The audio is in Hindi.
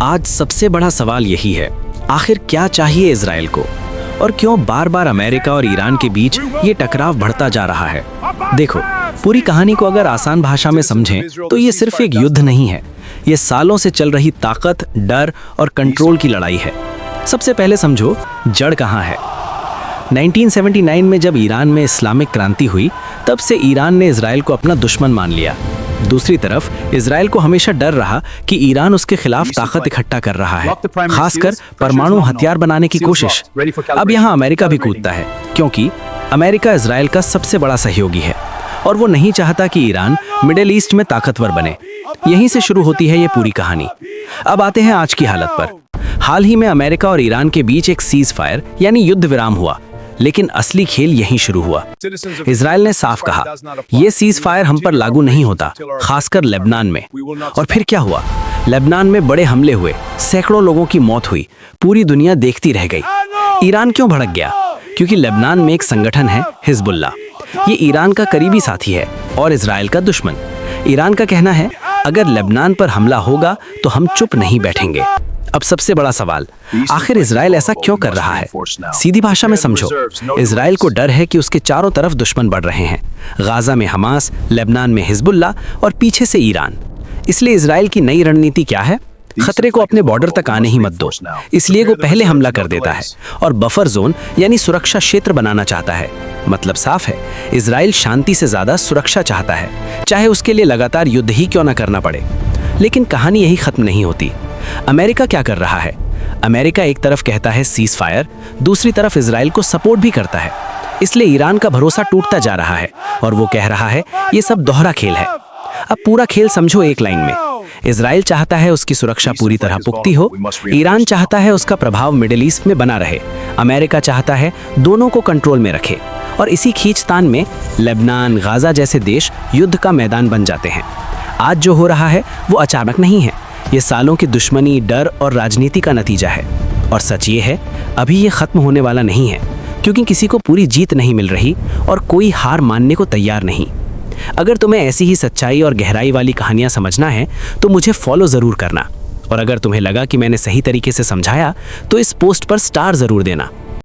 आज सबसे बड़ा सवाल यही है, आखिर क्या चाहिए इजराइल को और क्यों बार बार अमेरिका और ईरान के बीच ये टकराव बढ़ता जा रहा है। देखो, पूरी कहानी को अगर आसान भाषा में समझें तो ये सिर्फ एक युद्ध नहीं है, ये सालों से चल रही ताकत, डर और कंट्रोल की लड़ाई है। सबसे पहले समझो जड़ कहाँ है। 1979 में जब ईरान में इस्लामिक क्रांति हुई, तब से ईरान ने इजराइल को अपना दुश्मन मान लिया। दूसरी तरफ इजराइल को हमेशा डर रहा कि ईरान उसके खिलाफ ताकत इकट्ठा कर रहा है, खासकर परमाणु हथियार बनाने की कोशिश। अब यहाँ अमेरिका भी कूदता है, क्योंकि अमेरिका इजराइल का सबसे बड़ा सहयोगी है और वो नहीं चाहता कि ईरान मिडिल ईस्ट में ताकतवर बने। यहीं से शुरू होती है ये पूरी कहानी। अब आते हैं आज की हालत पर। हाल ही में अमेरिका और ईरान के बीच एक सीज फायर यानी युद्ध विराम हुआ, लेकिन असली खेल यहीं शुरू हुआ। इजराइल ने साफ कहा, यह सीज फायर हम पर लागू नहीं होता, खासकर लेबनान में। और फिर क्या हुआ? लेबनान में बड़े हमले हुए, सैकड़ों लोगों की मौत हुई, पूरी दुनिया देखती रह गई। ईरान क्यों भड़क गया? क्योंकि लेबनान में एक संगठन है हिजबुल्लाह। ये ईरान का करीबी साथी है और इजराइल का दुश्मन। ईरान का कहना है, अगर लेबनान पर हमला होगा तो हम चुप नहीं बैठेंगे। अब सबसे बड़ा सवाल, आखिर इजराइल ऐसा क्यों कर रहा है? सीधी भाषा में समझो, इजराइल को डर है कि उसके चारों तरफ दुश्मन बढ़ रहे हैं। गाजा में हमास, लेबनान में हिजबुल्लाह और पीछे से ईरान। इसलिए इजराइल की नई रणनीति क्या है? खतरे को अपने बॉर्डर तक आने ही मत दो। इसलिए वो पहले हमला कर देता है और बफर जोन यानी सुरक्षा क्षेत्र बनाना चाहता है। मतलब साफ है, इजराइल शांति से ज्यादा सुरक्षा चाहता है, चाहे उसके लिए लगातार युद्ध ही क्यों ना करना पड़े। लेकिन कहानी यही खत्म नहीं होती। अमेरिका क्या कर रहा है? अमेरिका एक तरफ कहता है सीज फायर, दूसरी तरफ इजराइल को सपोर्ट भी करता है। इसलिए ईरान का भरोसा टूटता जा रहा है और वो कह रहा है ये सब दोहरा खेल है। अब पूरा खेल समझो एक लाइन में। इजराइल चाहता है उसकी सुरक्षा पूरी तरह पुख्ती हो, ईरान चाहता है उसका प्रभाव मिडिल ईस्ट में बना रहे, अमेरिका चाहता है दोनों को कंट्रोल में रखे। और इसी खींचतान में लेबनान, गाजा जैसे देश युद्ध का मैदान बन जाते हैं। आज जो हो रहा है वो अचानक नहीं है, ये सालों की दुश्मनी, डर और राजनीति का नतीजा है। और सच ये है, अभी ये खत्म होने वाला नहीं है, क्योंकि किसी को पूरी जीत नहीं मिल रही और कोई हार मानने को तैयार नहीं। अगर तुम्हें ऐसी ही सच्चाई और गहराई वाली कहानियां समझना है तो मुझे फॉलो जरूर करना। और अगर तुम्हें लगा कि मैंने सही तरीके से समझाया तो इस पोस्ट पर स्टार जरूर देना।